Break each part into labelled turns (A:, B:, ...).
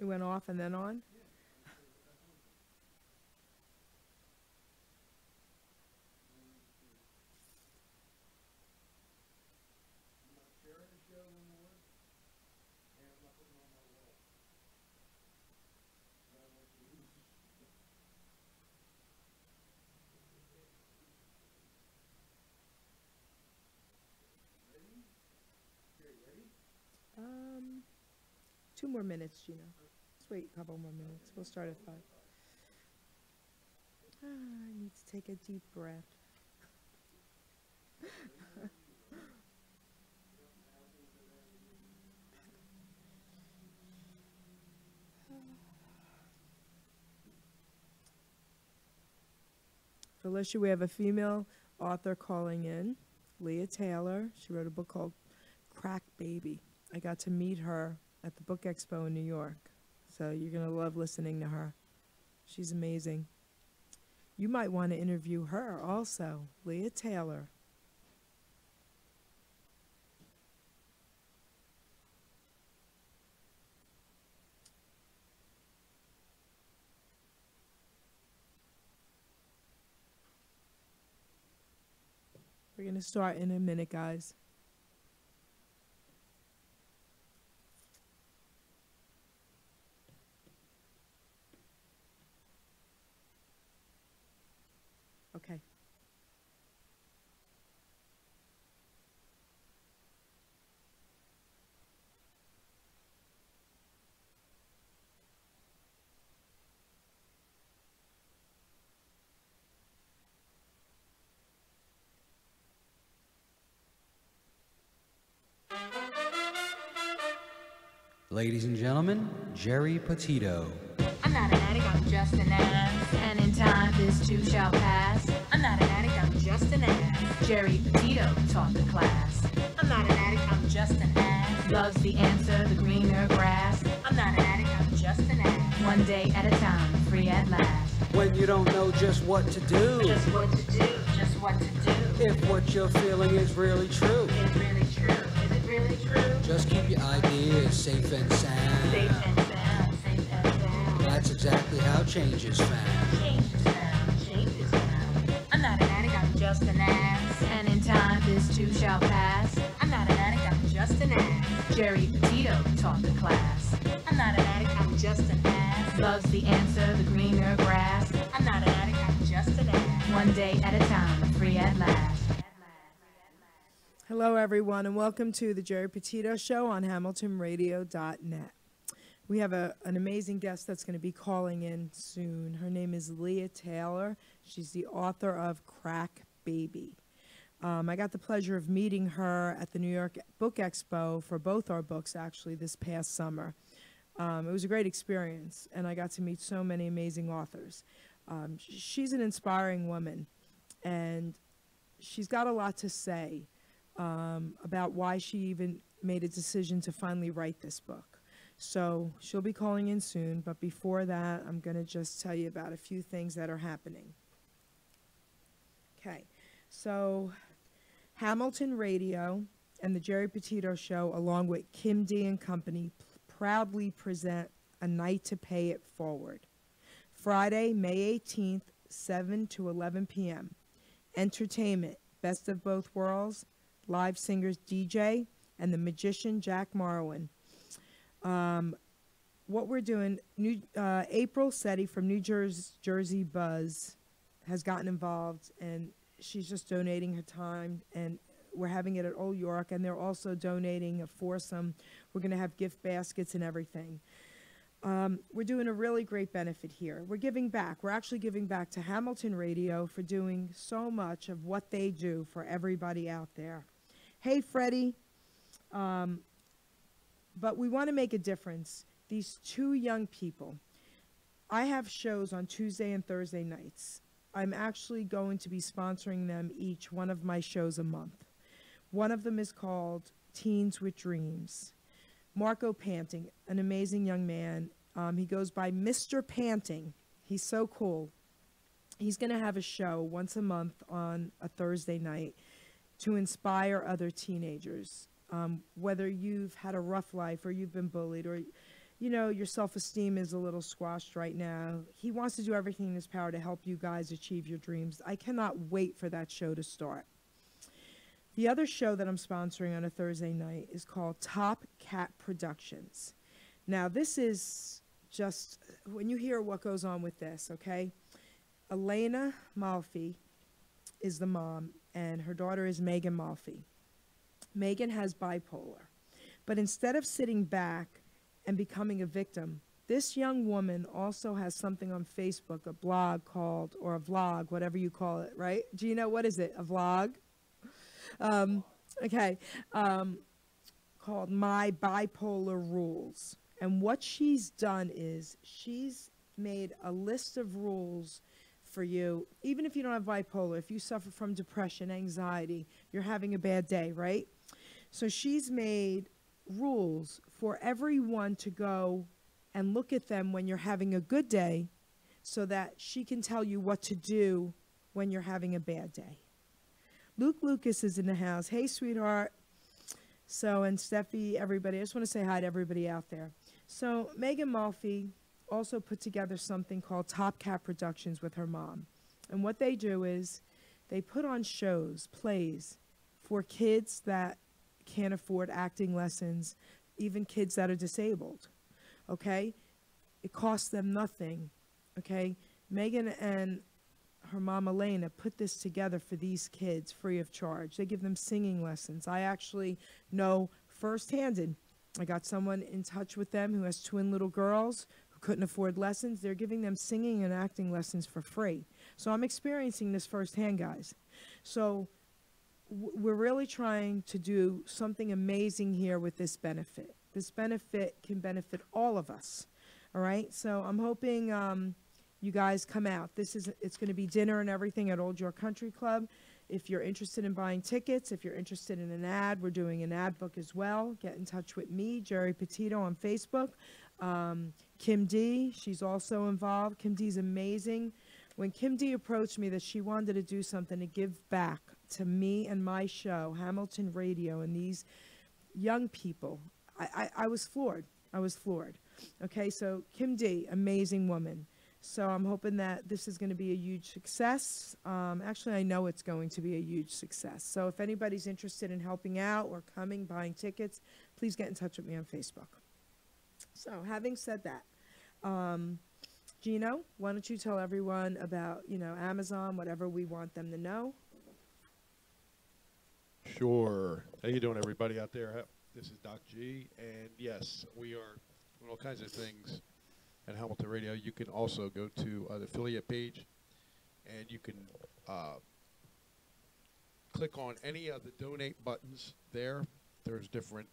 A: It went off and then on? Um, 2 more minutes, Gina. Let's wait a couple more minutes. We'll start at 5. I need to take a deep breath. Felicia, we have a female author calling in, Leah Taylor. She wrote a book called Crack Baby. I got to meet her at the Book Expo in New York, so you're going to love listening to her. She's amazing. You might want to interview her also, Leah Taylor. We're going to start in a minute, guys. Okay.
B: Ladies and gentlemen, Jerry Petito.
C: I'm not an addict, I'm just an ass. And in time, this too shall pass. I'm not an addict, I'm just an ass. Jerry Petito taught the class. I'm not an addict, I'm just an ass. Loves the answer, the greener grass. I'm not an addict, I'm just an ass. One day at a time, free at last.
B: When you don't know just what to do.
C: Just what to do, just what to do.
B: If what you're feeling is really true.
C: Is it really true? Is it really true?
B: Just keep your ideas safe and sound.
C: Safe and sound, safe and sound.
B: That's exactly how change is found.
C: Change is found, change is found. I'm not an addict, I'm just an ass. And in time, this too shall pass. I'm not an addict, I'm just an ass. Jerry Petito taught the class. I'm not an addict, I'm just an ass. Loves the answer, the greener grass. I'm not an addict, I'm just an ass. One day at a time, free at last.
A: Hello, everyone, and welcome to the Jerry Petito Show on HamiltonRadio.net. We have an amazing guest that's going to be calling in soon. Her name is Leah Taylor. She's the author of Crack Baby. I got the pleasure of meeting her at the New York Book Expo for both our books, actually, this past summer. It was a great experience, and I got to meet so many amazing authors. She's an inspiring woman, and she's got a lot to say about why she even made a decision to finally write this book. So she'll be calling in soon, but before that, I'm going to just tell you about a few things that are happening. Okay, so Hamilton Radio and the Jerry Petito Show, along with Kim D and Company, proudly present A Night to Pay It Forward. Friday, May 18th, 7 to 11 p.m. Entertainment, Best of Both Worlds, live singers DJ, and the magician Jack Marwin. What we're doing, April Setti from New Jersey Buzz has gotten involved, and she's just donating her time, and we're having it at Old York, and they're also donating a foursome. We're going to have gift baskets and everything. We're doing a really great benefit here. We're giving back. We're actually giving back to Hamilton Radio for doing so much of what they do for everybody out there. Hey, Freddie. But we want to make a difference. These two young people, I have shows on Tuesday and Thursday nights. I'm actually going to be sponsoring them each one of my shows a month. One of them is called Teens with Dreams. Marco Panting, an amazing young man. He goes by Mr. Panting. He's so cool. He's going to have a show once a month on a Thursday night to inspire other teenagers. Whether you've had a rough life or you've been bullied or you know, your self-esteem is a little squashed right now. He wants to do everything in his power to help you guys achieve your dreams. I cannot wait for that show to start. The other show that I'm sponsoring on a Thursday night is called Top Cat Productions. Now, this is just, when you hear what goes on with this, okay? Elena Malfi is the mom, and her daughter is Megan Malfi. Megan has bipolar. But instead of sitting back and becoming a victim, this young woman also has something on Facebook, a blog called, or a vlog, whatever you call it, right? Do you know, what is it, a vlog? Called My Bipolar Rules. And what she's done is she's made a list of rules for you, even if you don't have bipolar, if you suffer from depression, anxiety, you're having a bad day, right? So she's made rules for everyone to go and look at them when you're having a good day so that she can tell you what to do when you're having a bad day. Luke Lucas is in the house. Hey, sweetheart. So, and Steffi, everybody. I just want to say hi to everybody out there. So, Megan Malfi also put together something called Top Cat Productions with her mom. And what they do is they put on shows, plays, for kids that can't afford acting lessons, even kids that are disabled, okay? It costs them nothing, okay? Megan and her mom Elena put this together for these kids free of charge. They give them singing lessons. I actually know firsthand. I got someone in touch with them who has twin little girls who couldn't afford lessons. They're giving them singing and acting lessons for free. So I'm experiencing this firsthand, guys. So we're really trying to do something amazing here with this benefit. This benefit can benefit all of us, all right? So I'm hoping you guys come out. It's going to be dinner and everything at Old York Country Club. If you're interested in buying tickets, if you're interested in an ad, we're doing an ad book as well. Get in touch with me, Jerry Petito, on Facebook. Kim D, she's also involved. Kim D's amazing. When Kim D approached me that she wanted to do something to give back to me and my show, Hamilton Radio, and these young people, I was floored. I was floored. Okay, so Kim D, amazing woman. So I'm hoping that this is going to be a huge success. Actually, I know it's going to be a huge success. So if anybody's interested in helping out or coming, buying tickets, please get in touch with me on Facebook. So having said that, Gino, why don't you tell everyone about, Amazon, whatever we want them to know?
D: Sure. How you doing, everybody out there? This is Doc G, and yes, we are doing all kinds of things at Hamilton Radio. You can also go to the affiliate page, and you can click on any of the donate buttons there. There's different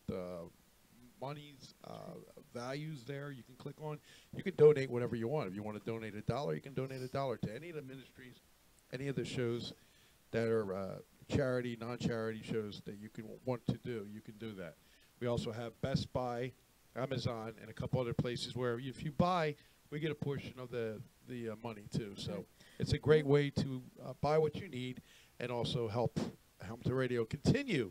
D: monies, values there you can click on. You can donate whatever you want. If you want to donate $1, you can donate $1 to any of the ministries, any of the shows that are charity, non-charity shows that you can want to do. You can do that. We also have Best Buy, Amazon, and a couple other places where if you buy, we get a portion of the money too. So it's a great way to buy what you need and also help Hamilton Radio continue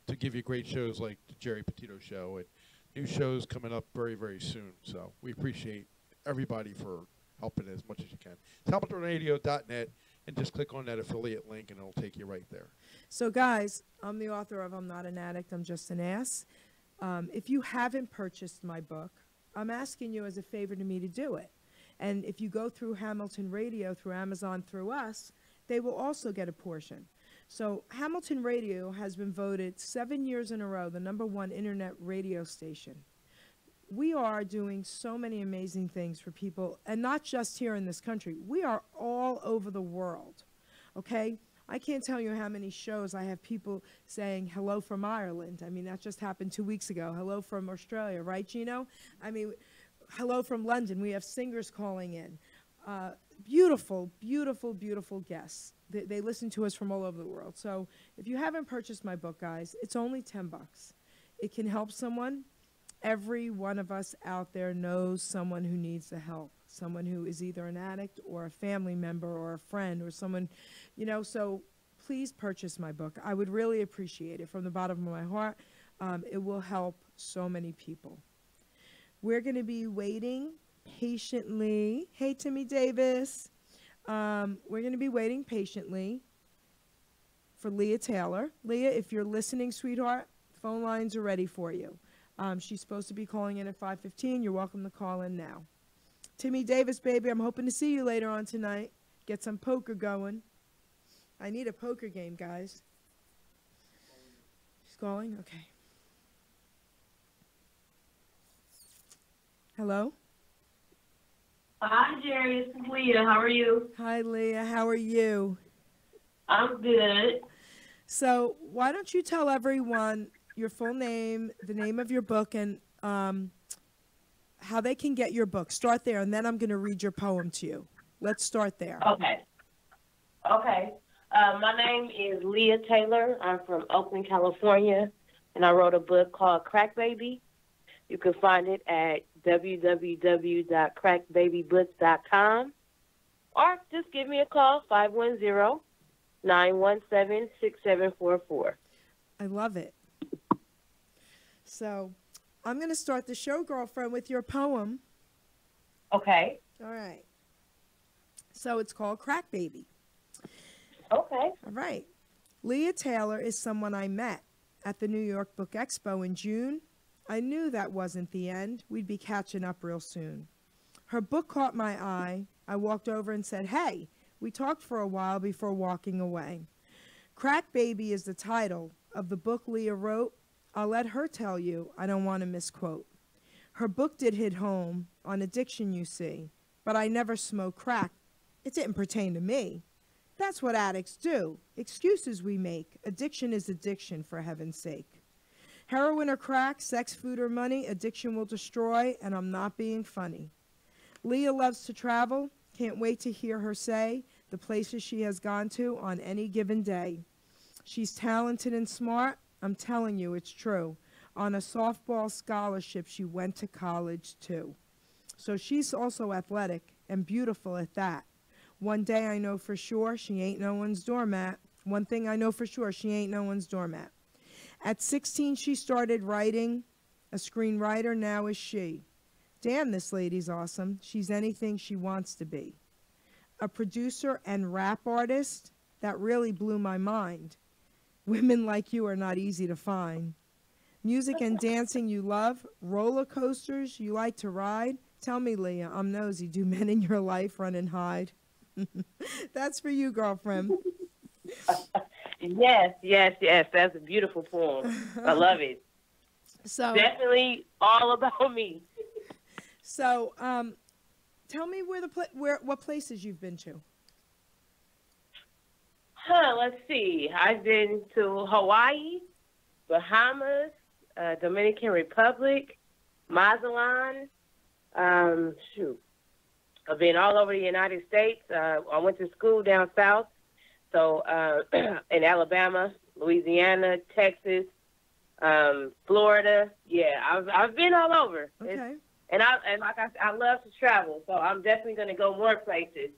D: to give you great shows like the Jerry Petito Show and new shows coming up very, very soon. So we appreciate everybody for helping as much as you can. It's HamiltonRadio.net, and just click on that affiliate link and it'll take you right there.
A: So guys, I'm the author of I'm Not an Addict, I'm Just an Ass. If you haven't purchased my book, I'm asking you as a favor to me to do it. And if you go through Hamilton Radio, through Amazon, through us, they will also get a portion. So Hamilton Radio has been voted 7 years in a row the #1 internet radio station. We are doing so many amazing things for people, and not just here in this country. We are all over the world, okay? I can't tell you how many shows I have people saying hello from Ireland. I mean, that just happened 2 weeks ago. Hello from Australia, right, Gino? I mean, hello from London. We have singers calling in. Beautiful, beautiful, beautiful guests. They listen to us from all over the world. So if you haven't purchased my book, guys, it's only $10. It can help someone. Every one of us out there knows someone who needs the help, someone who is either an addict or a family member or a friend or someone, so please purchase my book. I would really appreciate it from the bottom of my heart. It will help so many people. We're going to be waiting patiently. Hey, Timmy Davis. We're going to be waiting patiently for Leah Taylor. Leah, if you're listening, sweetheart, phone lines are ready for you. She's supposed to be calling in at 5:15. You're welcome to call in now. Timmy Davis, baby, I'm hoping to see you later on tonight. Get some poker going. I need a poker game, guys. She's calling? Okay. Hello?
E: Hi, Jerry. It's Leah. How are you?
A: Hi, Leah. How are you?
E: I'm good.
A: So why don't you tell everyone your full name, the name of your book, and how they can get your book. Start there, and then I'm going to read your poem to you. Let's start there.
E: Okay. My name is Leah Taylor. I'm from Oakland, California, and I wrote a book called Crack Baby. You can find it at www.crackbabybooks.com, or just give me a call, 510-917-6744.
A: I love it. So I'm going to start the show, girlfriend, with your poem.
E: Okay.
A: All right. So it's called Crack Baby.
E: Okay.
A: All right. Leah Taylor is someone I met at the New York Book Expo in June. I knew that wasn't the end. We'd be catching up real soon. Her book caught my eye. I walked over and said, hey. We talked for a while before walking away. Crack Baby is the title of the book Leah wrote. I'll let her tell you. I don't want to misquote. Her book did hit home on addiction, you see. But I never smoked crack. It didn't pertain to me. That's what addicts do. Excuses we make. Addiction is addiction, for heaven's sake. Heroin or crack, sex, food, or money, addiction will destroy, and I'm not being funny. Leah loves to travel. Can't wait to hear her say the places she has gone to on any given day. She's talented and smart. I'm telling you, it's true. On a softball scholarship, she went to college, too. So she's also athletic and beautiful at that. One day I know for sure she ain't no one's doormat. One thing I know for sure, she ain't no one's doormat. At 16, she started writing. A screenwriter now is she. Damn, this lady's awesome. She's anything she wants to be. A producer and rap artist, that really blew my mind. Women like you are not easy to find. Music and dancing you love. Roller coasters you like to ride. Tell me, Leah, I'm nosy. Do men in your life run and hide? That's for you, girlfriend.
E: Yes. That's a beautiful poem. I love it.
A: So
E: definitely all about me.
A: So, tell me what places you've been to.
E: Let's see. I've been to Hawaii, Bahamas, Dominican Republic, Mazatlan. I've been all over the United States. I went to school down south, so in Alabama, Louisiana, Texas, Florida. Yeah, I've been all over.
A: Okay.
E: And like I love to travel, so I'm definitely going to go more places.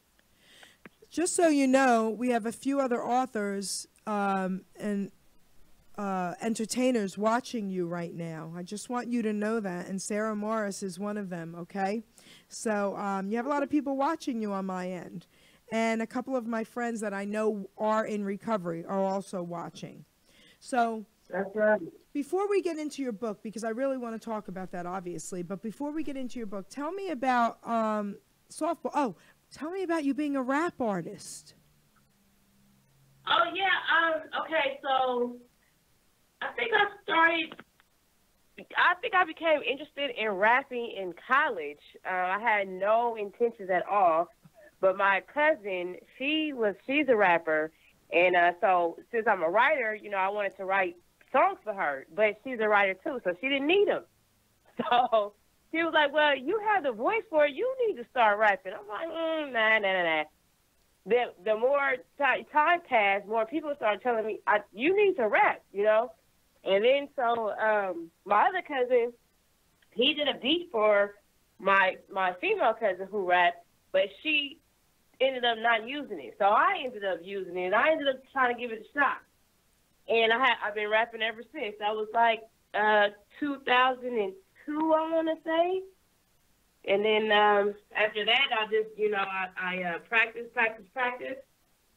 A: Just so you know, we have a few other authors and entertainers watching you right now. I just want you to know that, and Sarah Morris is one of them, okay? So you have a lot of people watching you on my end. And a couple of my friends that I know are in recovery are also watching. So
E: that's right.
A: Before we get into your book, because I really want to talk about that, obviously, but before we get into your book, tell me about softball. Oh, tell me about you being a rap artist.
E: Oh, yeah. Okay, so I think I became interested in rapping in college. I had no intentions at all, but my cousin, she's a rapper, and so since I'm a writer, I wanted to write songs for her, but she's a writer too, so she didn't need them. So she was like, well, you have the voice for it. You need to start rapping. I'm like, nah. The more time passed, more people started telling me, you need to rap, And then so my other cousin, he did a beat for my female cousin who rapped, but she ended up not using it. So I ended up using it, and I ended up trying to give it a shot. And I've been rapping ever since. That was like 2002, I want to say. And then after that, I just, I practice.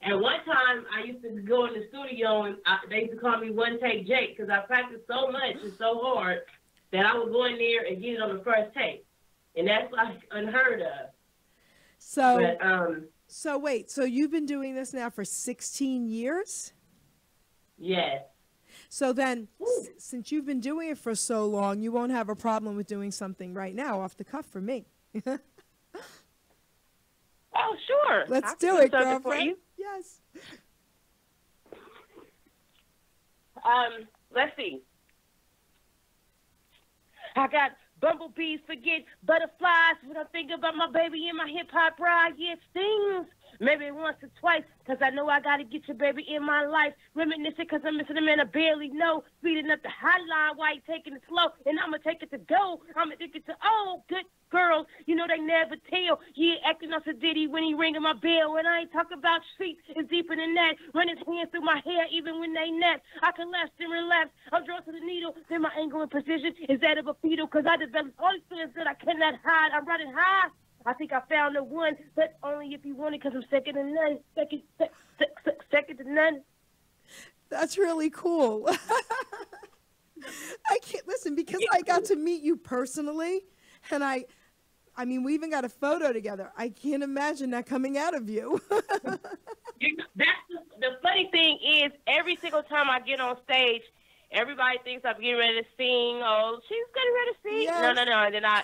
E: And one time, I used to go in the studio, and they used to call me One Take Jake because I practiced so much and so hard that I would go in there and get it on the first take. And that's like unheard of.
A: So,
E: But,
A: so wait, so you've been doing this now for 16 years?
E: yes.
A: So then, since you've been doing it for so long, you won't have a problem with doing something right now off the cuff for me.
E: Oh, sure.
A: Let's
E: I
A: do
E: can
A: it,
E: something for
A: girlfriend.
E: you.
A: Yes.
E: Let's see. I got bumblebees, forget butterflies. When I think about my baby and my hip-hop ride, yeah, it stings. Maybe once or twice, because I know I got to get your baby in my life. Reminiscing because I'm missing him and I barely know. Speeding up the hotline while you taking it slow. And I'm going to take it to go. I'm addicted to, good girls. You know they never tell. Yeah, acting on Diddy when he ringing my bell. And I ain't talking about streets. It's deeper than that. Run his hands through my hair even when they nap. I can laugh and relax. I'm drawn to the needle. Then my angle and precision is that of a fetal. Because I developed all these feelings that I cannot hide. I'm running high. I think I found the one, but only if you want it, because I'm second to none. Second to none.
A: That's really cool. I can't listen because I got to meet you personally, and I mean, we even got a photo together. I can't imagine that coming out of you.
E: That's the funny thing is, every single time I get on stage, everybody thinks I'm getting ready to sing. Oh, she's getting ready to sing.
A: Yes.
E: No. And then I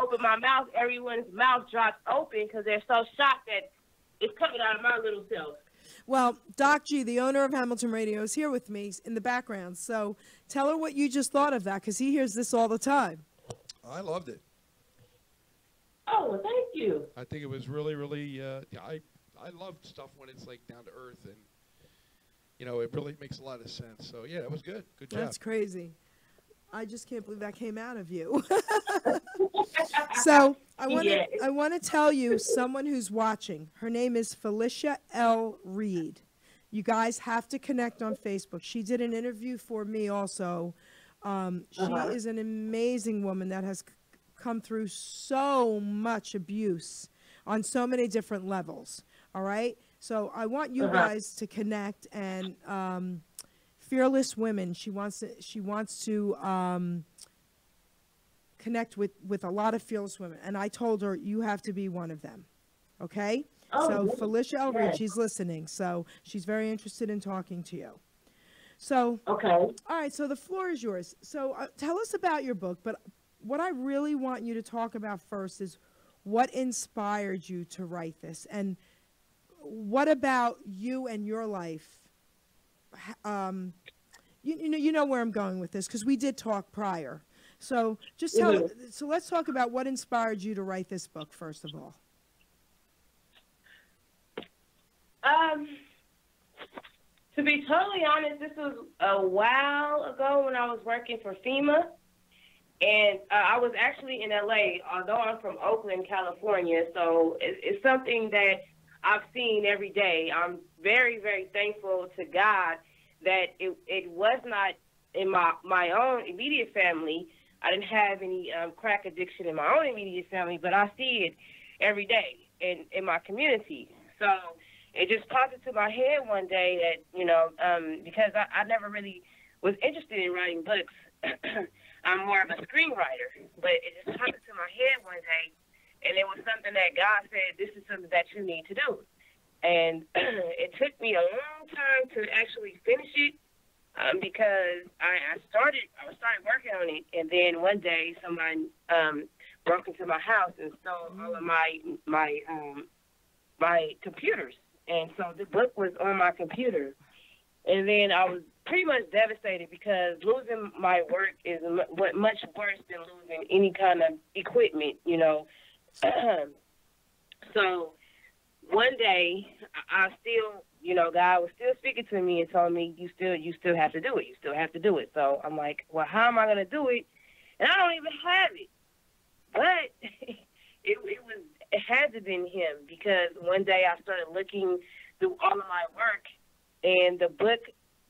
E: open my mouth. Everyone's mouth drops open because they're so shocked that it's coming out of my little self.
A: Well, Doc G, the owner of Hamilton Radio, is here with me in the background. So tell her what you just thought of that, because he hears this all the time.
D: I loved it.
E: Oh, well, thank you.
D: I think it was really, really. I love stuff when it's like down to earth and. It really makes a lot of sense. So, yeah, that was good. Good job.
A: That's crazy. I just can't believe that came out of you. So I want to tell you someone who's watching. Her name is Felicia L. Reed. You guys have to connect on Facebook. She did an interview for me also. She is an amazing woman that has come through so much abuse on so many different levels. All right? So I want you guys to connect, and Fearless Women. She wants to connect with a lot of fearless women, and I told her you have to be one of them. Okay? So Felicia L. Reed, she's listening, so she's very interested in talking to you. So
E: okay.
A: All right. So the floor is yours. So tell us about your book, but what I really want you to talk about first is what inspired you to write this, and what about you and your life? You know where I'm going with this, because we did talk prior. So just tell. So let's talk about what inspired you to write this book first of all.
E: To be totally honest, this was a while ago when I was working for FEMA, and I was actually in LA. Although I'm from Oakland, California, so it's something that I've seen every day. I'm very, very thankful to God that it was not in my own immediate family. I didn't have any crack addiction in my own immediate family, but I see it every day in my community. So it just popped into my head one day that, because I never really was interested in writing books. I'm more of a screenwriter, but it just popped into my head one day. And it was something that God said, this is something that you need to do. And it took me a long time to actually finish it because I started working on it. And then one day somebody broke into my house and stole all of my computers. And so the book was on my computer. And then I was pretty much devastated because losing my work is much worse than losing any kind of equipment, So one day I still, God was still speaking to me and told me, you still have to do it. You still have to do it. So I'm like, well, how am I going to do it? And I don't even have it. But it had to have been him, because one day I started looking through all of my work, and the book,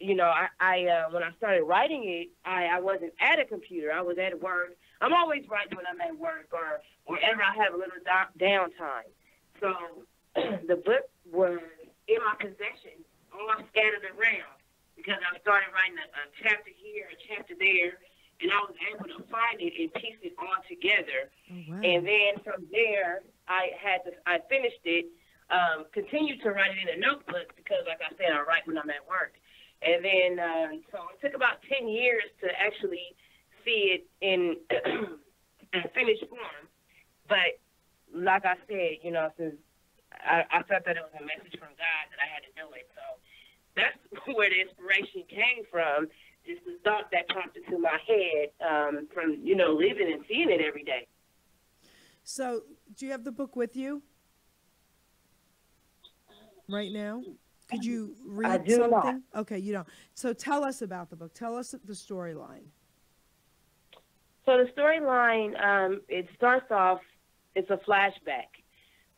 E: I when I started writing it, I wasn't at a computer. I was at work. I'm always writing when I'm at work or wherever I have a little downtime. So the book was in my possession, all scattered around, because I started writing a chapter here, a chapter there, and I was able to find it and piece it all together.
A: Oh, wow.
E: And then from there, I finished it, continued to write it in a notebook because, like I said, I write when I'm at work. And then, so it took about 10 years to actually see it in finished form. But like I said, you know, since I felt that it was a message from God that I had to do it. So that's where the inspiration came from, just the thought that popped into my head from, you know, living and seeing it every day.
A: So, do you have the book with you right now? Could you read
E: I do
A: something?
E: not.
A: Okay, you don't. So tell us about the book. Tell us the storyline.
E: So the storyline, it starts off, it's a flashback.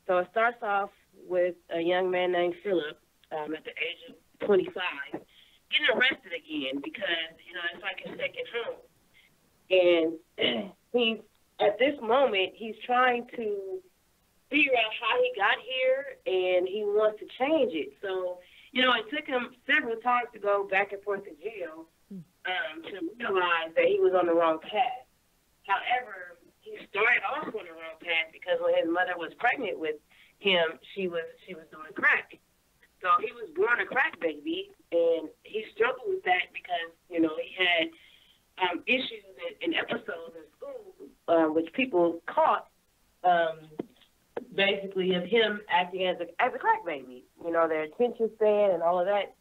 E: So it starts off with a young man named Philip at the age of 25 getting arrested again because, you know, it's like his second home. And he's, at this moment, he's trying to figure out how he got here, and he wants to change it. So, you know, it took him several times to go back and forth to jail to realize that he was on the wrong path. However, he started off on the wrong path because when his mother was pregnant with him, she was doing crack. So he was born a crack baby, and he struggled with that because, you know, he had issues and episodes in school, which people caught, basically of him acting as a crack baby. You know, their attention span and all of that.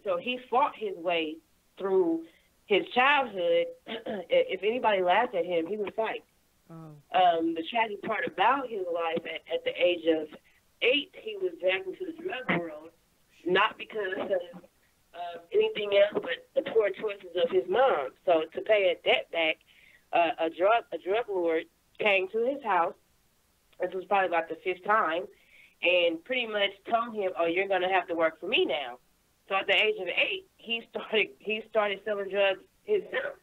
E: So he fought his way through his childhood. If anybody laughed at him, he would fight.
A: Oh.
E: The tragic part about his life at the age of 8, he was dragged into the drug world, not because of anything else but the poor choices of his mom. So to pay a debt back, a drug lord came to his house. This was probably about the 5th time, and pretty much told him, "Oh, you're going to have to work for me now." So at the age of 8, he started selling drugs himself.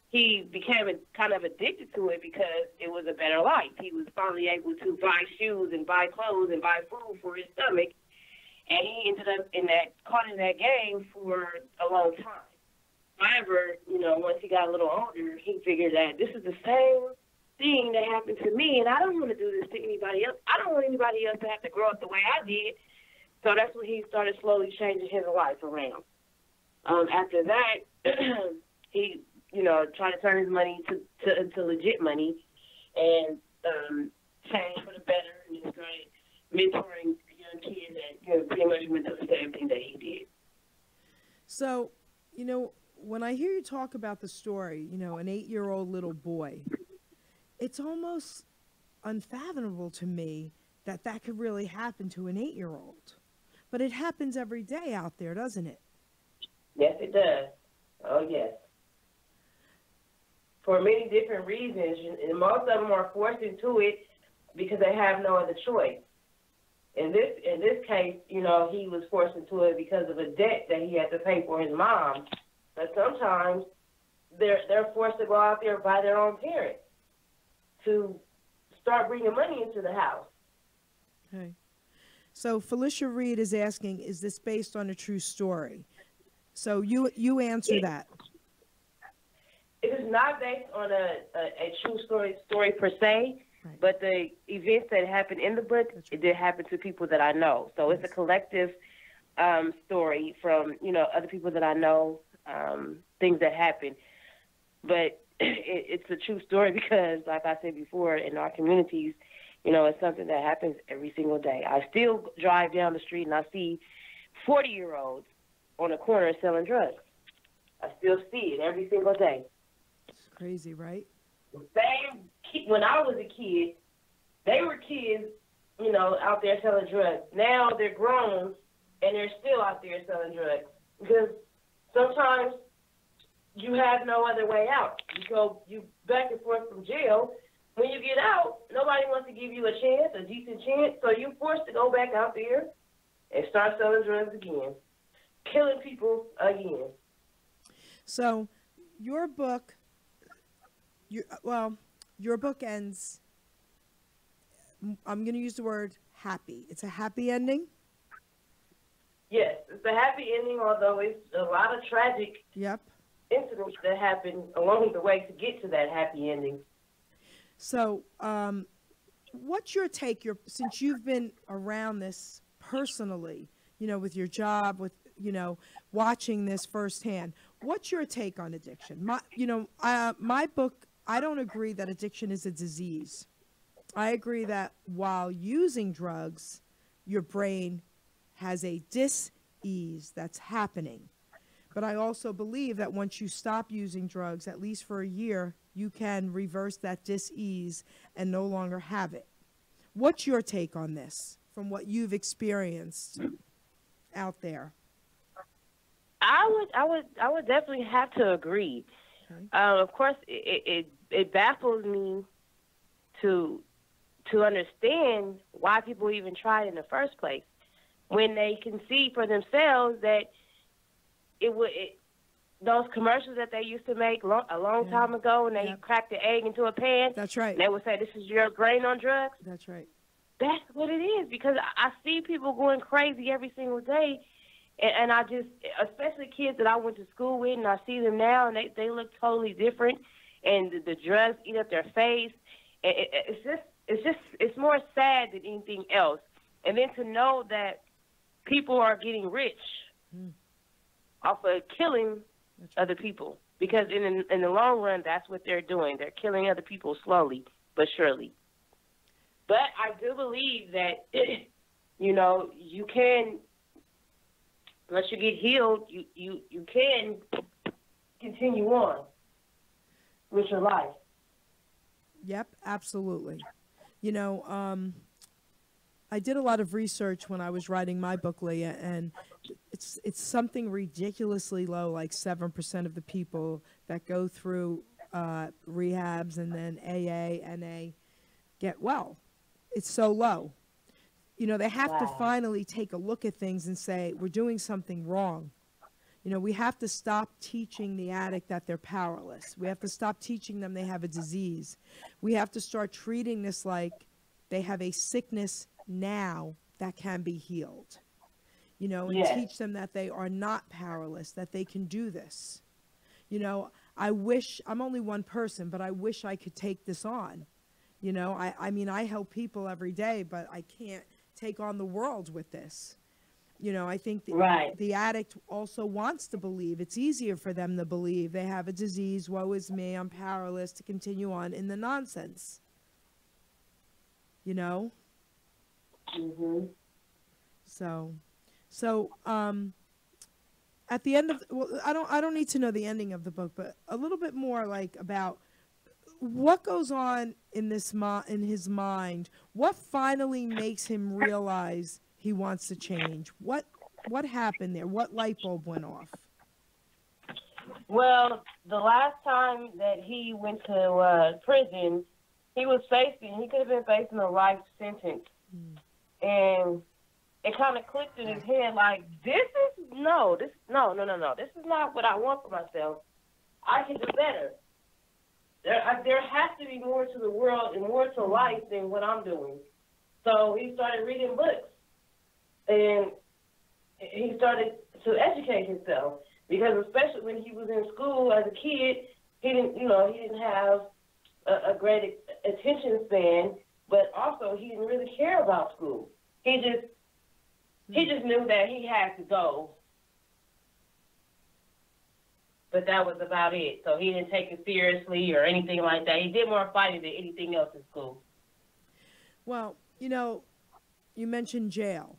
E: He became kind of addicted to it because it was a better life. He was finally able to buy shoes and buy clothes and buy food for his stomach, and he ended up caught in that game for a long time. However, you know, once he got a little older, he figured that this is the same thing that happened to me, and I don't want to do this to anybody else. I don't want anybody else to have to grow up the way I did. So that's when he started slowly changing his life around. After that, he, you know, tried to turn his money to legit money and changed for the better, and he started mentoring young kids that, you know, pretty much went through the same thing that he did.
A: So, you know, when I hear you talk about the story, you know, an 8-year-old little boy, it's almost unfathomable to me that could really happen to an 8-year-old. But it happens every day out there, doesn't it?
E: Yes, it does. Oh, yes. For many different reasons, and most of them are forced into it because they have no other choice. In this case, you know, he was forced into it because of a debt that he had to pay for his mom. But sometimes they're forced to go out there by their own parents to start bringing money into the house.
A: Okay. So Felicia Reed is asking, is this based on a true story? So you answer that.
E: It is not based on a true story per se,
A: Right.
E: but the events that happened in the book, it did happen to people that I know. So it's a collective story from, you know, other people that I know, things that happen. But it's a true story because, like I said before, in our communities, you know, it's something that happens every single day. I still drive down the street and I see 40-year-olds on the corner selling drugs. I still see it every single day.
A: It's crazy, right?
E: The same when I was a kid, they were kids, you know, out there selling drugs. Now they're grown and they're still out there selling drugs because sometimes you have no other way out. You back and forth from jail. When you get out, nobody wants to give you a chance, a decent chance, so you're forced to go back out there and start selling drugs again, killing people again.
A: So your book your book ends, I'm going to use the word happy. It's a happy ending?
E: Yes, it's a happy ending, although it's a lot of tragic
A: Yep.
E: incidents that happen along the way to get to that happy ending.
A: So, what's your take? Since you've been around this personally, with your job, with watching this firsthand, what's your take on addiction? My book, I don't agree that addiction is a disease. I agree that while using drugs, your brain has a dis-ease that's happening. But I also believe that once you stop using drugs, at least for a year, you can reverse that dis-ease and no longer have it. What's your take on this from what you've experienced out there?
E: I would definitely have to agree.
A: Okay.
E: Of course, it baffles me to understand why people even try in the first place when they can see for themselves that those commercials that they used to make a long time ago, and they cracked the egg into a pan.
A: That's right.
E: And they would say, "This is your brain on drugs."
A: That's right.
E: That's what it is, because I see people going crazy every single day, and I just, especially kids that I went to school with, and I see them now, and they look totally different, and the drugs eat up their face. It's more sad than anything else. And then to know that people are getting rich off of killing other people, because in the long run, that's what they're doing. They're killing other people slowly but surely. But I do believe that, you can, once you get healed, you can continue on with your life.
A: Yep, absolutely. I did a lot of research when I was writing my book, Leah, and it's something ridiculously low, like 7% of the people that go through rehabs and then AA, NA, get well. It's so low. They have to finally take a look at things and say, we're doing something wrong. We have to stop teaching the addict that they're powerless. We have to stop teaching them they have a disease. We have to start treating this like they have a sickness now that can be healed. And teach them that they are not powerless, that they can do this. I wish, I'm only one person, but I wish I could take this on. I help people every day, but I can't take on the world with this. I think the addict also wants to believe. It's easier for them to believe they have a disease. Woe is me. I'm powerless to continue on in the nonsense.
E: Mm-hmm.
A: So at the end of, I don't need to know the ending of the book, but a little bit more like about what goes on in in his mind. What finally makes him realize he wants to change? What happened there? What light bulb went off?
E: Well, the last time that he went to prison, he could have been facing a life sentence. And it kind of clicked in his head like, this is not what I want for myself. I can do better. There has to be more to the world and more to life than what I'm doing. So he started reading books, and he started to educate himself, because especially when he was in school as a kid, he didn't have a great attention span, but also he didn't really care about school. He just knew that he had to go, but that was about it. So he didn't take it seriously or anything like that. He did more fighting than anything else in school.
A: Well, you mentioned jail.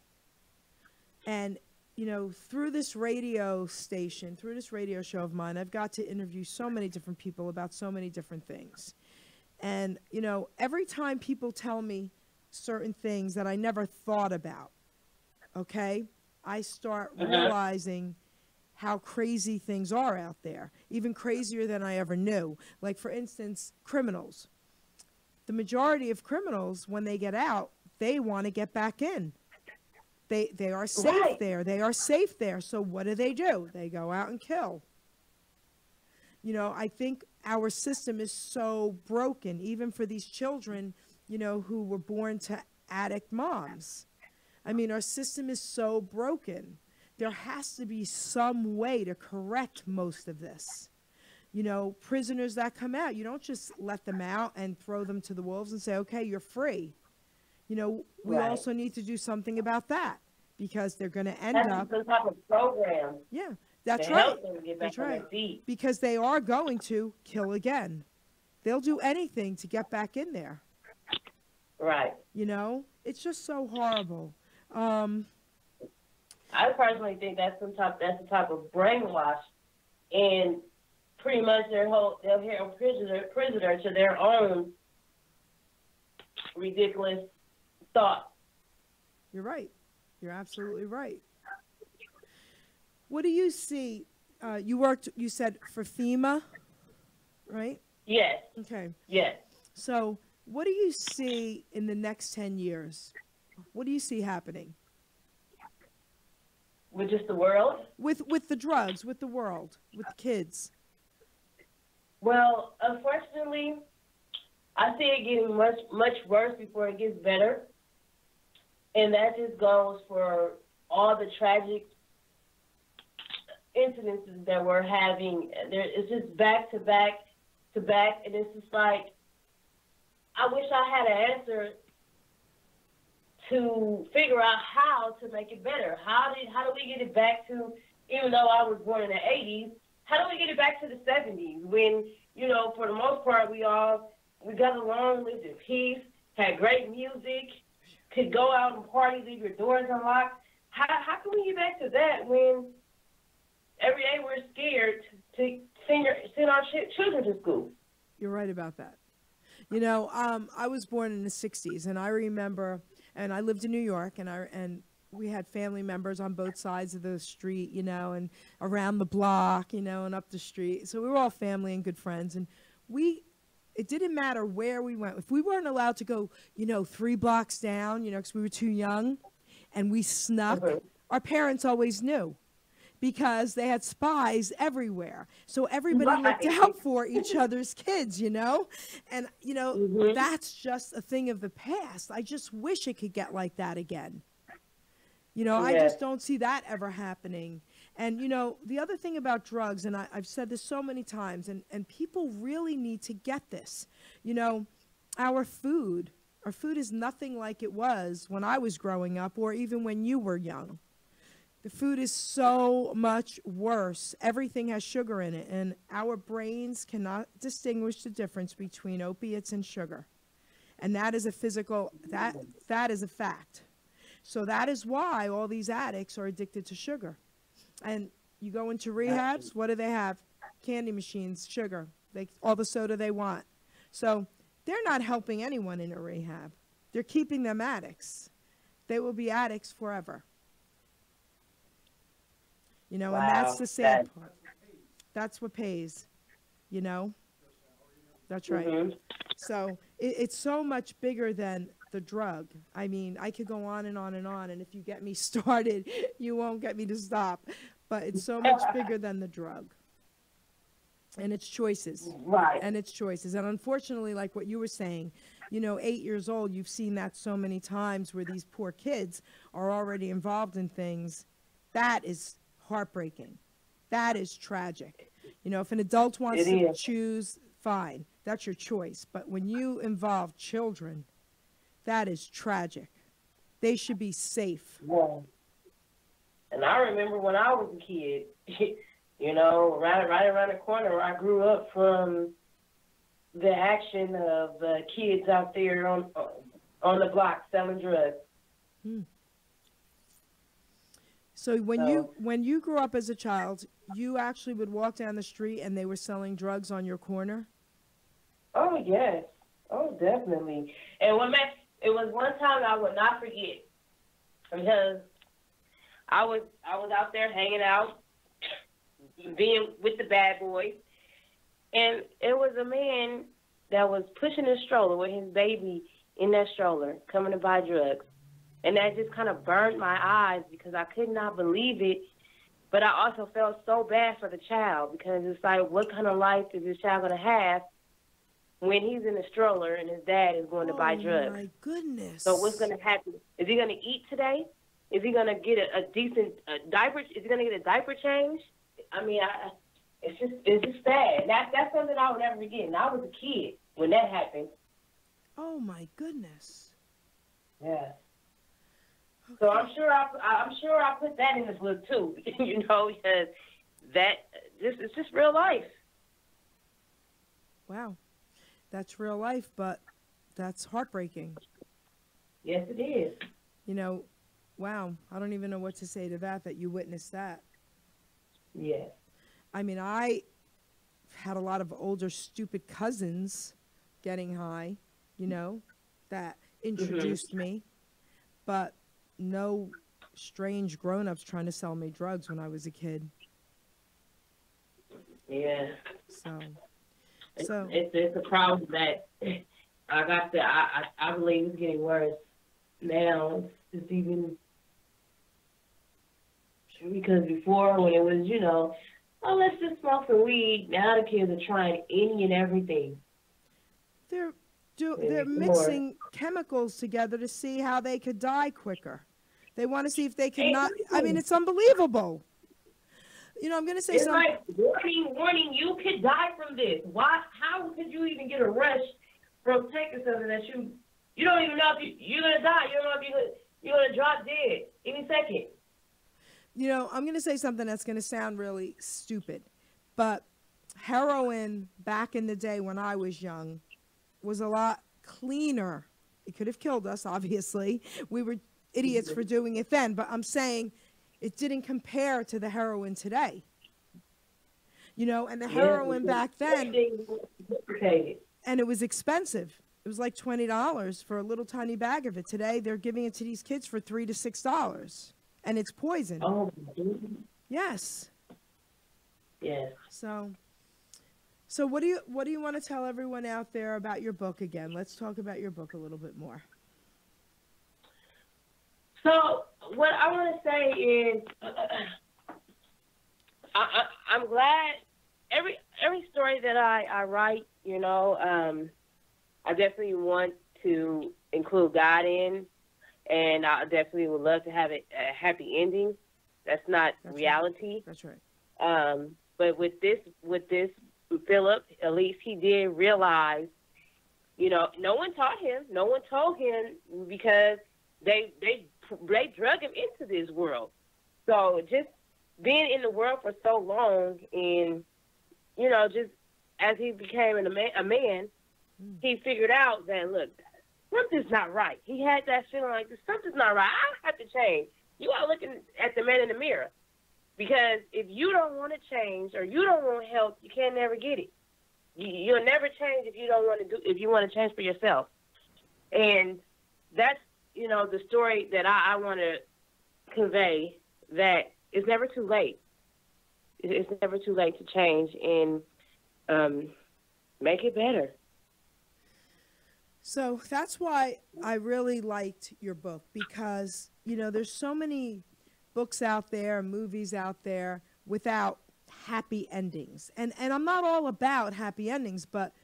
A: And, through this radio station, through this radio show of mine, I've got to interview so many different people about so many different things. And, every time people tell me certain things that I never thought about, okay, I start realizing how crazy things are out there, even crazier than I ever knew. Like, for instance, criminals. The majority of criminals, when they get out, they want to get back in. They are safe there. They are safe there. So what do? They go out and kill. I think our system is so broken, even for these children, you know, who were born to addict moms. I mean, our system is so broken. There has to be some way to correct most of this. You know, prisoners that come out, you don't just let them out and throw them to the wolves and say, okay, you're free. You know, we
E: Right.
A: also need to do something about that, because they're going to end
E: That's
A: up,
E: some type of program
A: yeah, that's
E: to
A: right.
E: help them get back
A: That's
E: on
A: right.
E: their feet.
A: Because they are going to kill again. They'll do anything to get back in there.
E: Right.
A: You know, it's just so horrible.
E: I personally think that's the type of brainwash, and pretty much they're held prisoner to their own ridiculous thoughts.
A: You're right. You're absolutely right. What do you see? You said for FEMA, right?
E: Yes,
A: Okay.
E: yes.
A: So what do you see in the next 10 years? What do you see happening
E: With just the world.
A: with the drugs, with the world, with the kids?
E: Well, unfortunately, I see it getting much worse before it gets better, and that just goes for all the tragic incidences that we're having. It's just back to back to back, and it's just like, I wish I had an answer to figure out how to make it better. How do we get it back to, even though I was born in the 80s, how do we get it back to the 70s when, you know, for the most part, we got along, lived in peace, had great music, could go out and party, leave your doors unlocked. How can we get back to that when every day we're scared to send our children to school?
A: You're right about that. You know, I was born in the 60s, and I remember, and I lived in New York, and we had family members on both sides of the street, you know, and around the block, you know, and up the street. So we were all family and good friends, and it didn't matter where we went. If we weren't allowed to go, you know, 3 blocks down, you know, because we were too young, and we snuck, our parents always knew, because they had spies everywhere. So everybody looked out for each other's kids, you know? And, you know, that's just a thing of the past. I just wish it could get like that again. You know, I just don't see that ever happening. And, you know, the other thing about drugs, and I've said this so many times, and people really need to get this. You know, our food is nothing like it was when I was growing up, or even when you were young. The food is so much worse. Everything has sugar in it, and our brains cannot distinguish the difference between opiates and sugar. And that is a that is a fact. So that is why all these addicts are addicted to sugar. And you go into rehabs, what do they have? Candy machines, sugar, all the soda they want. So they're not helping anyone in a rehab. They're keeping them addicts. They will be addicts forever. You know, and that's the sad part. That's what pays, you know? That's right. So it's so much bigger than the drug. I mean, I could go on and on and on, and if you get me started, you won't get me to stop. But it's so much bigger than the drug. And it's choices.
E: Right.
A: And it's choices. And unfortunately, like what you were saying, you know, 8 years old, you've seen that so many times where these poor kids are already involved in things. That is heartbreaking. That is tragic. You know, if an adult wants to choose, fine. That's your choice. But when you involve children, that is tragic. They should be safe.
E: Yeah. And I remember when I was a kid, you know, right around the corner where I grew up from, the action of kids out there on the block selling drugs.
A: So when you grew up as a child, you actually would walk down the street and they were selling drugs on your corner?
E: Oh, yes. Oh, definitely. And it was one time I would not forget, because I was out there hanging out, being with the bad boys, and it was a man that was pushing a stroller with his baby in that stroller, coming to buy drugs. And that just kind of burned my eyes, because I could not believe it. But I also felt so bad for the child because it's like, what kind of life is this child going to have when he's in a stroller and his dad is going to buy drugs?
A: Oh, my goodness.
E: So what's going to happen? Is he going to eat today? Is he going to get a decent diaper? Is he going to get a diaper change? I mean, it's just sad. That's something I would never forget. And I was a kid when that happened.
A: Oh, my goodness.
E: Yeah.
A: Okay.
E: So I'm sure I put that in the book too, you know, because it's just real life.
A: Wow. That's real life, but that's heartbreaking.
E: Yes, it is.
A: You know, wow. I don't even know what to say to that you witnessed that.
E: Yes.
A: I mean, I had a lot of older, stupid cousins getting high, you know, that introduced me, but no strange grown-ups trying to sell me drugs when I was a kid.
E: Yeah.
A: So
E: it's a problem that I believe is getting worse now. It's even because before when it was, you know, oh, let's just smoke some weed. Now the kids are trying any and everything.
A: They're mixing chemicals together to see how they could die quicker. They want to see if they can not. I mean, it's unbelievable. You know, I'm going to say
E: it's
A: something.
E: Like, warning, you could die from this. Why? How could you even get a rush from taking something that you don't even know if you're going to die? You don't know if you're going to drop dead any second.
A: You know, I'm going to say something that's going to sound really stupid, but heroin back in the day when I was young was a lot cleaner. It could have killed us, obviously. We were idiots for doing it then, but I'm saying it didn't compare to the heroin today. You know, and the heroin back then, and it was expensive. It was like $20 for a little tiny bag of it. Today, they're giving it to these kids for $3 to $6, and it's poison.
E: Oh,
A: yes.
E: Yes.
A: So what do you want to tell everyone out there about your book again? Let's talk about your book a little bit more.
E: So what I want to say is, I'm glad every story that I write, you know, I definitely want to include God in, and I definitely would love to have a happy ending. That's not reality.
A: Right. That's right.
E: But with this Philip, at least he did realize, you know, no one taught him, no one told him, because they drug him into this world. So just being in the world for so long, and, you know, just as he became a man, he figured out that, look, something's not right. He had that feeling like, something's not right. I have to change. You are looking at the man in the mirror. Because if you don't want to change or you don't want help, you can never get it. You'll never change if you don't want to if you want to change for yourself. And that's, you know, the story that I want to convey, that it's never too late. It's never too late to change and make it better.
A: So that's why I really liked your book, because, you know, there's so many books out there, movies out there without happy endings. And I'm not all about happy endings, but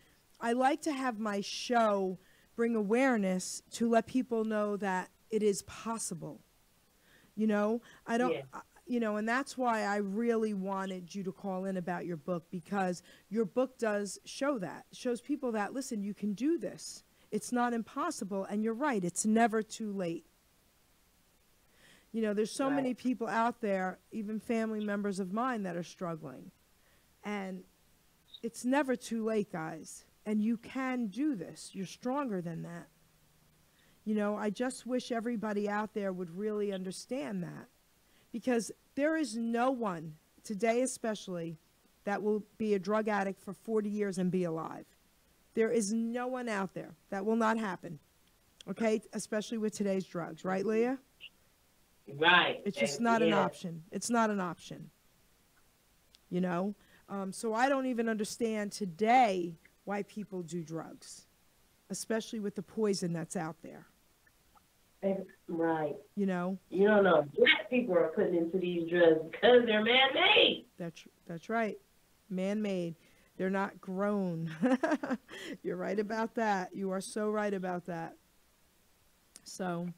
A: I like to have my show bring awareness to let people know that it is possible. You know, you know, and that's why I really wanted you to call in about your book, because your book does show that. It shows people that, listen, you can do this. It's not impossible. And you're right. It's never too late. You know, there's so many people out there, even family members of mine, that are struggling. And it's never too late, guys. And you can do this. You're stronger than that. You know, I just wish everybody out there would really understand that. Because there is no one, today especially, that will be a drug addict for 40 years and be alive. There is no one out there. That will not happen. Okay? Especially with today's drugs. Right, Leah?
E: Right.
A: It's just not an option. It's not an option. You know? So I don't even understand today why people do drugs, especially with the poison that's out there.
E: Right.
A: You know,
E: You don't know. Black people are putting into these drugs because they're man-made.
A: that's right. Man-made. They're not grown. You're right about that. You are so right about that. So,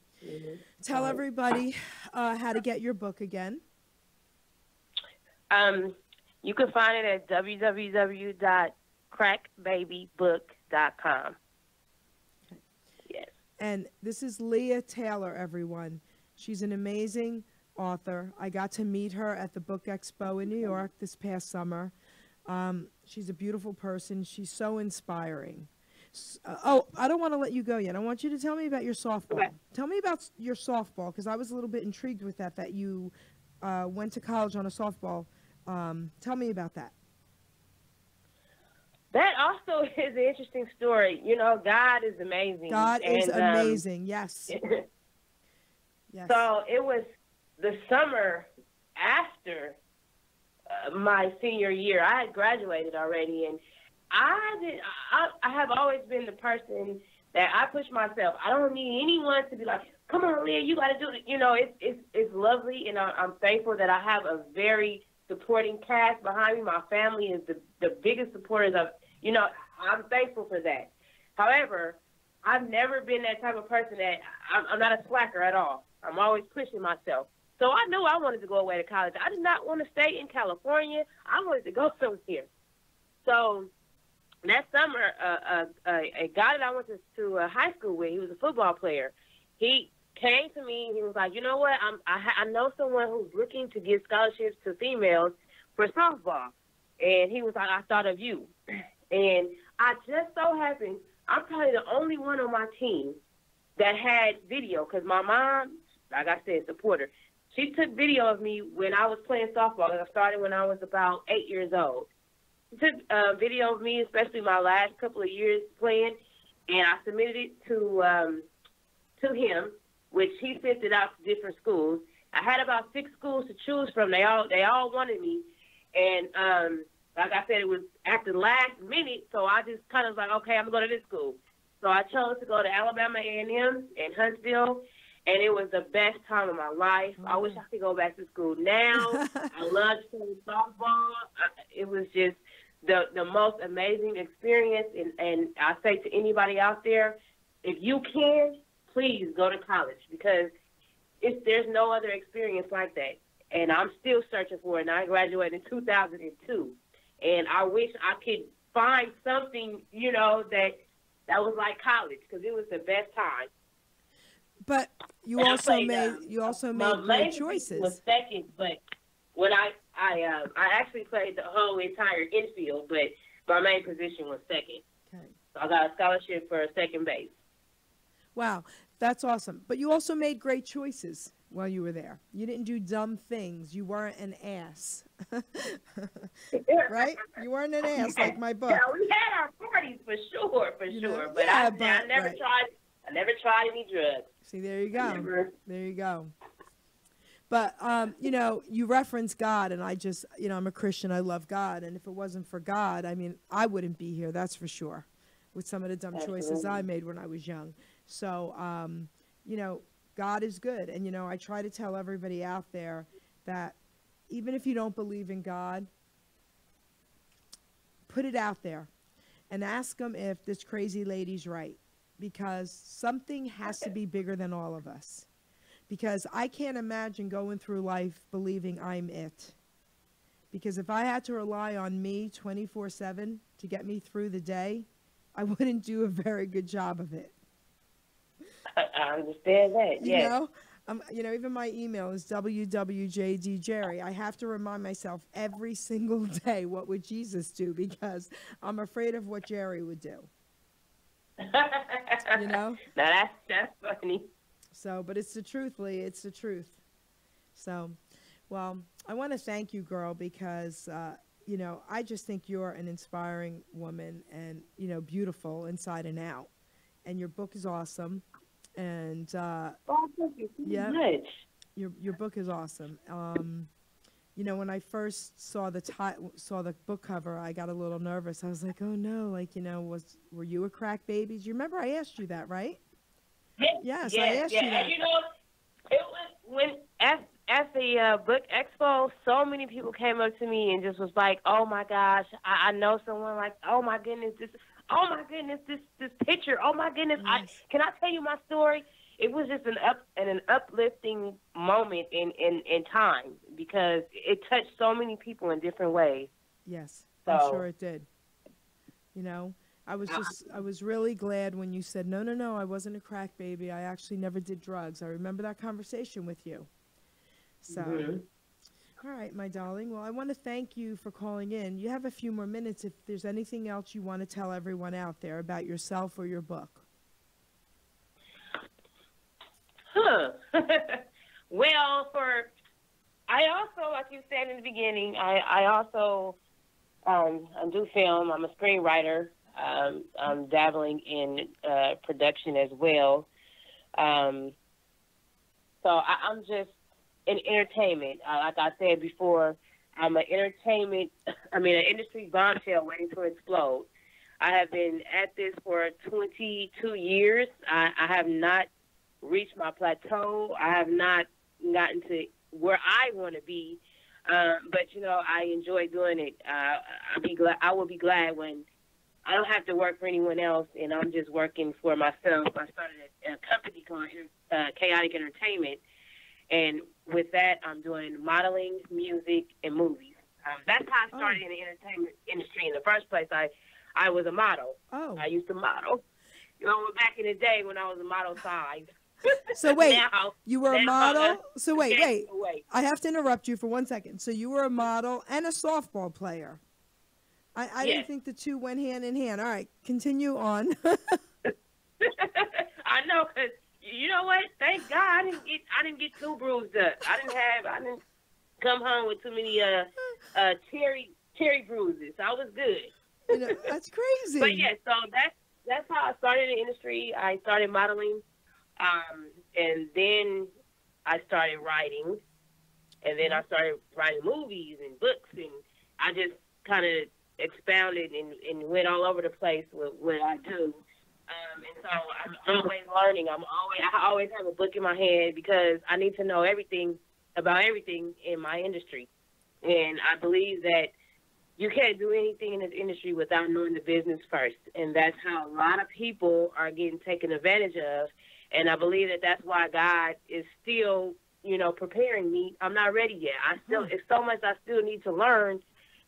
A: tell everybody how to get your book again.
E: You can find it at www.crackbabybook.com. Yes.
A: And this is Leah Taylor, everyone. She's an amazing author. I got to meet her at the Book Expo in New York this past summer. She's a beautiful person. She's so inspiring. I don't want to let you go yet. I want you to tell me about your softball.
E: Okay.
A: Tell me about your softball, because I was a little bit intrigued with that you went to college on a softball. Tell me about that.
E: That also is an interesting story. You know, God is amazing.
A: God is amazing. Yes. Yes.
E: So it was the summer after my senior year. I had graduated already, and I have always been the person that I push myself. I don't need anyone to be like, "Come on, Leah, you got to do it." You know, it's lovely, and I'm thankful that I have a very supporting cast behind me. My family is the biggest supporters of. You know, I'm thankful for that. However, I've never been that type of person that I'm not a slacker at all. I'm always pushing myself. So I knew I wanted to go away to college. I did not want to stay in California. I wanted to go somewhere. So that summer, a guy that I went to high school with, he was a football player. He came to me and he was like, "You know what? I know someone who's looking to give scholarships to females for softball." And he was like, "I thought of you." And I just so happened, I'm probably the only one on my team that had video, because my mom, like I said, supporter. She took video of me when I was playing softball. I started when I was about 8 years old. She took a video of me, especially my last couple of years playing, and I submitted it to him, which he sent it out to different schools. I had about 6 schools to choose from. They all wanted me, and like I said, it was at the last minute, so I just kind of was like, okay, I'm going to go to this school. So I chose to go to Alabama A&M in Huntsville, and it was the best time of my life. I wish I could go back to school now. I loved playing softball. It was just the most amazing experience, and I say to anybody out there, if you can, please go to college, because there's no other experience like that. And I'm still searching for it, and I graduated in 2002. And I wish I could find something, you know, that was like college, because it was the best time.
A: But you also made great choices.
E: Was second, but when I actually played the whole entire infield, but my main position was second.
A: Okay.
E: So I got a scholarship for second base.
A: Wow, that's awesome. But you also made great choices while you were there. You didn't do dumb things. You weren't an ass. Right? You weren't an ass like my book.
E: Yeah, we had our parties for sure. But
A: yeah,
E: I never
A: right.
E: tried any drugs.
A: See, there you go.
E: Never.
A: There you go. But, you know, you reference God, and I just, you know, I'm a Christian. I love God. And if it wasn't for God, I mean, I wouldn't be here, that's for sure, with some of the dumb choices I made when I was young. So, you know, God is good. And, you know, I try to tell everybody out there that even if you don't believe in God, put it out there and ask them if this crazy lady's right, because something has to be bigger than all of us. Because I can't imagine going through life believing I'm it. Because if I had to rely on me 24/7 to get me through the day, I wouldn't do a very good job of it.
E: I understand that, yes.
A: You know, even my email is WWJDJerry. I have to remind myself every single day, what would Jesus do? Because I'm afraid of what Jerry would do. You know?
E: Now that's funny.
A: So, but it's the truth, Lee. It's the truth. So, well, I want to thank you, girl, because, you know, I just think you're an inspiring woman and, you know, beautiful inside and out. And your book is awesome. And,
E: Thank you so
A: yeah,
E: much.
A: your book is awesome. You know, when I first saw the book cover, I got a little nervous. I was like, oh no, like, you know, were you a crack baby? Do you remember I asked you that, right? Yes, I asked you that.
E: And, you know, it was when at the book expo, so many people came up to me and just was like, "Oh my gosh, I know someone like, oh my goodness, this picture, oh my goodness,
A: Yes.
E: can I tell you my story?" It was just an uplifting moment in time because it touched so many people in different ways.
A: Yes, I'm
E: So-
A: sure it did. You know, I was really glad when you said, no, I wasn't a crack baby. I actually never did drugs. I remember that conversation with you. So,
E: Mhm.
A: all right, my darling. Well, I want to thank you for calling in. You have a few more minutes if there's anything else you want to tell everyone out there about yourself or your book.
E: Huh. Well, I also, like you said in the beginning, I also I do film. I'm a screenwriter. I'm dabbling in production as well. So I'm just in entertainment. Like I said before, I'm an industry bombshell waiting to explode. I have been at this for 22 years. I have not reached my plateau. I have not gotten to where I want to be. But you know, I enjoy doing it. I will be glad when I don't have to work for anyone else, and I'm just working for myself. I started a company called Chaotic Entertainment, and with that, I'm doing modeling, music, and movies. That's how I started in the entertainment industry in the first place. I was a model.
A: Oh,
E: I used to model. You know, back in the day when I was a model size.
A: so wait,
E: Now-
A: you were a
E: now-
A: model? So wait.
E: Wait.
A: I have to interrupt you for 1 second. So you were a model and a softball player. I didn't
E: Yes.
A: think the two went hand in hand. All right, continue on.
E: I know, 'cause you know what? Thank God I didn't get too bruised up. I didn't come home with too many cherry bruises. I was good.
A: You know, that's crazy.
E: But yeah, so that's how I started in the industry. I started modeling, and then I started writing, and then I started writing movies and books, and I just kind of expounded and went all over the place with what I do. And so I'm always learning. I always have a book in my hand because I need to know everything about everything in my industry. And I believe that you can't do anything in this industry without knowing the business first. And that's how a lot of people are getting taken advantage of. And I believe that that's why God is still, you know, preparing me. I'm not ready yet. It's so much I still need to learn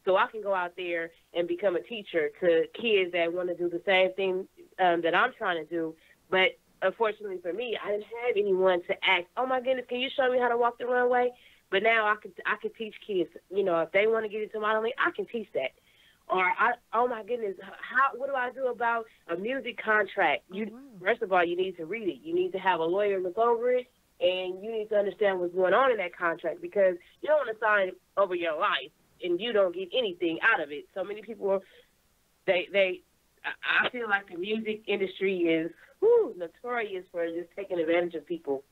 E: so I can go out there and become a teacher to kids that want to do the same thing that I'm trying to do. But unfortunately for me, I didn't have anyone to ask, oh my goodness, can you show me how to walk the runway? But now I can teach kids, you know, if they want to get into modeling, I can teach that. Or, oh my goodness, what do I do about a music contract? First of all, you need to read it. You need to have a lawyer look over it, and you need to understand what's going on in that contract because you don't want to sign over your life and you don't get anything out of it. So many people, I feel like the music industry is notorious for just taking advantage of people.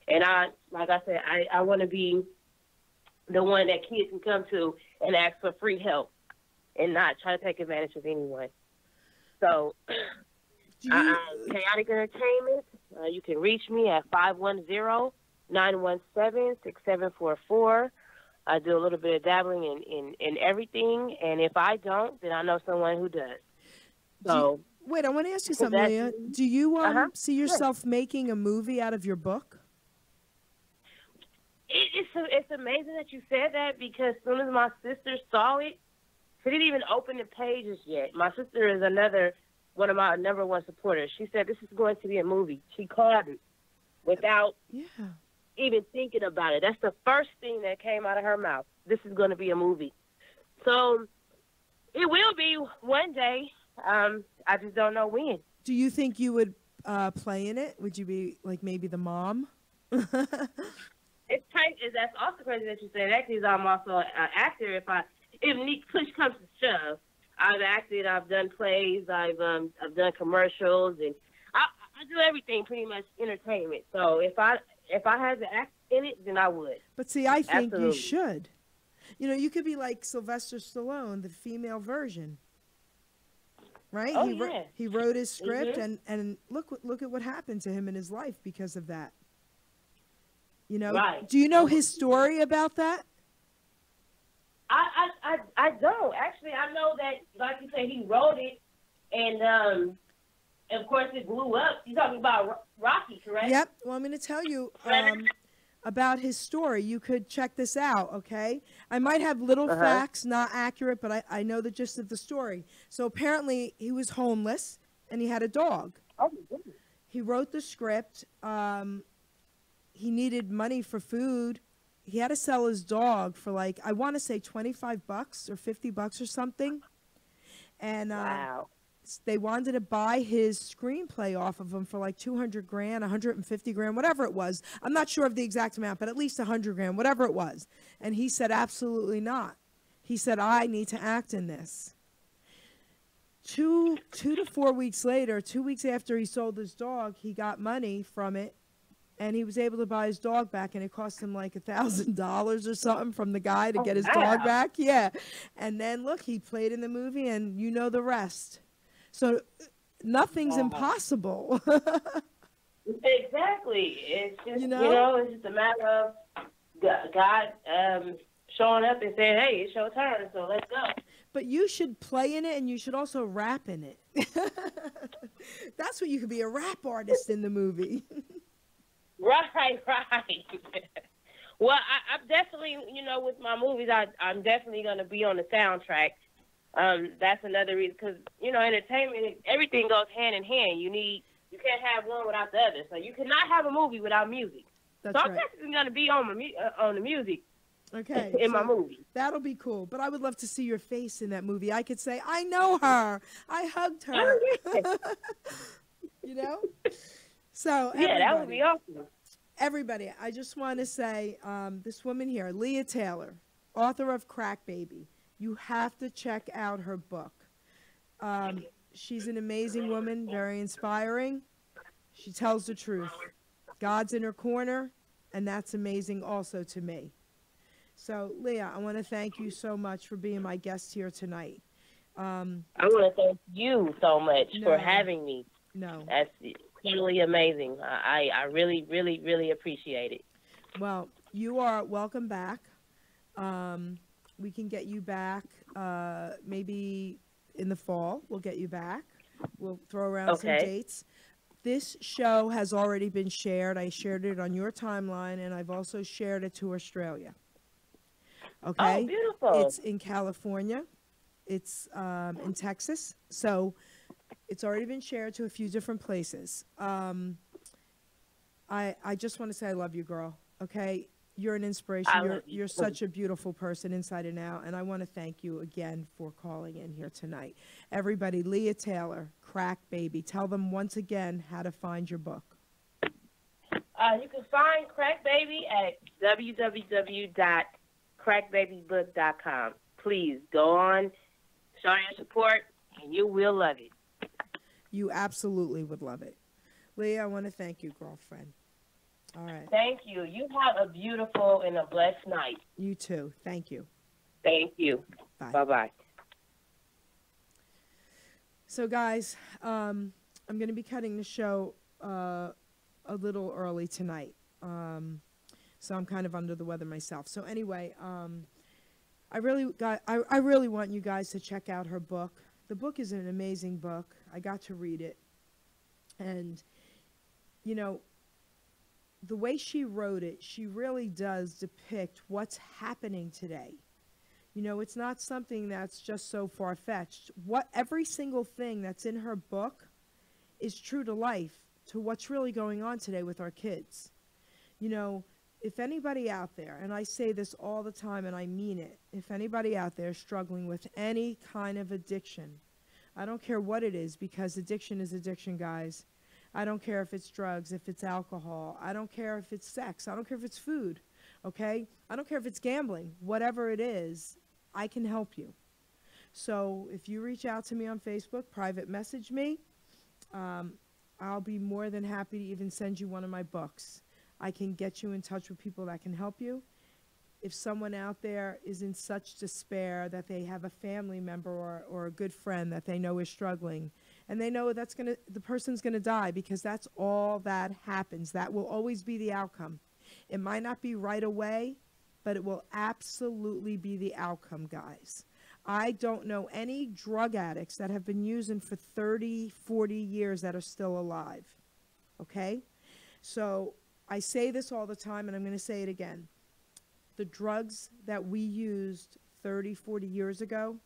E: And like I said, I want to be the one that kids can come to and ask for free help and not try to take advantage of anyone. So, Chaotic Entertainment, you can reach me at 510-917-6744. I do a little bit of dabbling in everything, and if I don't, then I know someone who does. So,
A: wait, I want to ask you something, Leah. Do you see
E: Sure.
A: yourself making a movie out of your book?
E: It's amazing that you said that because as soon as my sister saw it, she didn't even open the pages yet. My sister is one of my number one supporters. She said, this is going to be a movie. She called it without even thinking about it. That's the first thing that came out of her mouth. This is going to be a movie. So it will be one day. I just don't know when.
A: Do you think you would play in it? Would you be like maybe the mom?
E: It's crazy. That's also crazy that you said that because I'm also an actor. If push comes to shove, I've acted. I've done plays. I've done commercials, and I do everything pretty much entertainment. So if I had to act in it, then I would.
A: But see, I think
E: Absolutely.
A: you should. You know, you could be like Sylvester Stallone, the female version. right?
E: Oh,
A: he
E: yeah.
A: wrote his script,
E: Mhm.
A: and look at what happened to him in his life because of that. You know,
E: Right.
A: do you know his story about that?
E: I don't actually. I know that, like you said, he wrote it, and of course it blew up. You're talking about Rocky, correct?
A: Yep. Well, I'm going to tell you about his story. You could check this out, okay? I might have little facts, not accurate, but I know the gist of the story. So apparently he was homeless and he had a dog.
E: Oh, my goodness.
A: He wrote the script. He needed money for food. He had to sell his dog for like, I want to say $25 or $50 or something. And
E: Wow.
A: they wanted to buy his screenplay off of him for like 200 grand, 150 grand, whatever it was. I'm not sure of the exact amount, but at least 100 grand, whatever it was. And he said, absolutely not. He said, I need to act in this. Two to 4 weeks later, 2 weeks after he sold his dog, he got money from it. And he was able to buy his dog back, and it cost him like $1,000 or something from the guy to get his dog back. Yeah. And then, look, he played in the movie, and you know the rest. So nothing's impossible.
E: Exactly. It's just,
A: You know?
E: it's just a matter of God showing up and saying, hey, it's your turn, so let's go.
A: But you should play in it, and you should also rap in it. That's what you could be, a rap artist in the movie.
E: Right. Well, I'm definitely, with my movies, I'm definitely going to be on the soundtrack. That's another reason, because, entertainment, everything goes hand in hand. You can't have one without the other. So you cannot have a movie without music.
A: That's
E: so I'm
A: right.
E: definitely going to be on the music
A: Okay.
E: in my
A: so
E: movie.
A: That'll be cool. But I would love to see your face in that movie. I could say, I know her. I hugged her. You know? So,
E: Yeah, that would be awesome.
A: everybody, I just want to say, this woman here, Leah Taylor, author of Crack Baby, you have to check out her book. She's an amazing woman, very inspiring. She tells the truth. God's in her corner, and that's amazing also to me. So, Leah, I want to thank you so much for being my guest here tonight.
E: I want to thank you so much for
A: No.
E: having me.
A: No.
E: That's totally amazing. I really, really, really appreciate it.
A: Well, you are welcome back. We can get you back maybe in the fall. We'll get you back. We'll throw around some
E: Okay.
A: dates. This show has already been shared. I shared it on your timeline, and I've also shared it to Australia. Okay?
E: Oh, beautiful.
A: It's in California. It's in Texas. So it's already been shared to a few different places. I just want to say I love you, girl. Okay? You're an inspiration.
E: I love you
A: You're
E: too.
A: such a beautiful person inside and out. And I want to thank you again for calling in here tonight. Everybody, Leah Taylor, Crack Baby. Tell them once again how to find your book.
E: You can find Crack Baby at www.crackbabybook.com. Please go on, show your support, and you will love it.
A: You absolutely would love it. Leah, I want to thank you, girlfriend. All right.
E: Thank you. You have a beautiful and a blessed night.
A: You too. Thank you.
E: Thank you.
A: Bye.
E: Bye-bye.
A: So, guys, I'm going to be cutting the show a little early tonight. So I'm kind of under the weather myself. So anyway, I really want you guys to check out her book. The book is an amazing book. I got to read it. And, you know, the way she wrote it, she really does depict what's happening today. You know, it's not something that's just so far-fetched. Every single thing that's in her book is true to life, to what's really going on today with our kids. You know, if anybody out there, and I say this all the time and I mean it, if anybody out there is struggling with any kind of addiction, I don't care what it is, because addiction is addiction, guys. I don't care if it's drugs, if it's alcohol. I don't care if it's sex. I don't care if it's food, okay? I don't care if it's gambling. Whatever it is, I can help you. So if you reach out to me on Facebook, private message me, I'll be more than happy to even send you one of my books. I can get you in touch with people that can help you. if someone out there is in such despair that they have a family member or a good friend that they know is struggling, and they know the person's gonna die, because that's all that happens. That will always be the outcome. It might not be right away, but it will absolutely be the outcome, guys. I don't know any drug addicts that have been using for 30, 40 years that are still alive, okay? So I say this all the time, and I'm going to say it again. The drugs that we used 30, 40 years ago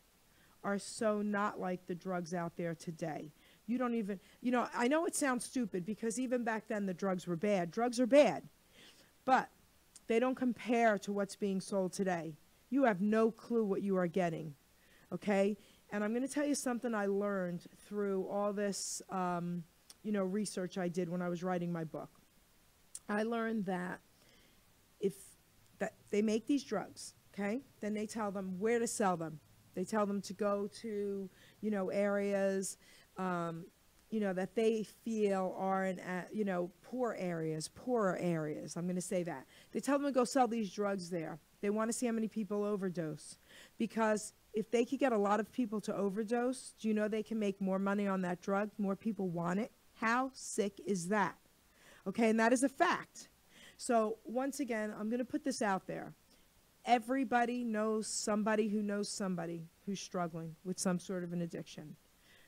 A: are so not like the drugs out there today. You don't even, I know it sounds stupid, because even back then the drugs were bad. Drugs are bad, but they don't compare to what's being sold today. You have no clue what you are getting, okay? And I'm going to tell you something I learned through all this, research I did when I was writing my book. I learned that that they make these drugs, okay? Then they tell them where to sell them. They tell them to go to, areas, that they feel are in, poorer areas. I'm going to say that. They tell them to go sell these drugs there. They want to see how many people overdose, because if they could get a lot of people to overdose, do you know they can make more money on that drug? More people want it. How sick is that? Okay, and that is a fact. So once again, I'm going to put this out there. Everybody knows somebody who's struggling with some sort of an addiction.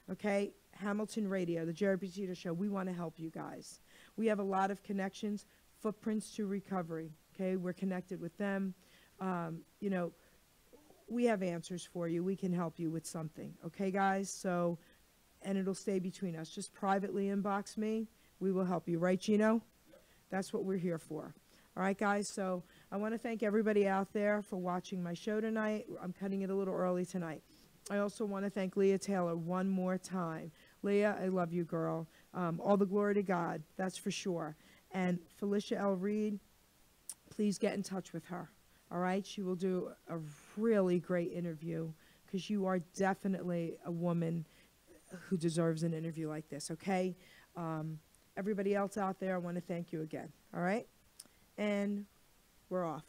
A: Okay, Hamilton Radio, the Jerry Petito Show, we want to help you guys. We have a lot of connections, Footprints to Recovery. Okay, we're connected with them. We have answers for you. We can help you with something. Okay, guys? So, and it'll stay between us. Just privately inbox me. We will help you. Right, Gino? That's what we're here for. All right, guys? So I want to thank everybody out there for watching my show tonight. I'm cutting it a little early tonight. I also want to thank Leah Taylor one more time. Leah, I love you, girl. All the glory to God, that's for sure. And Felicia L. Reed, please get in touch with her. All right? She will do a really great interview, because you are definitely a woman who deserves an interview like this, okay? Everybody else out there, I want to thank you again. All right? And we're off.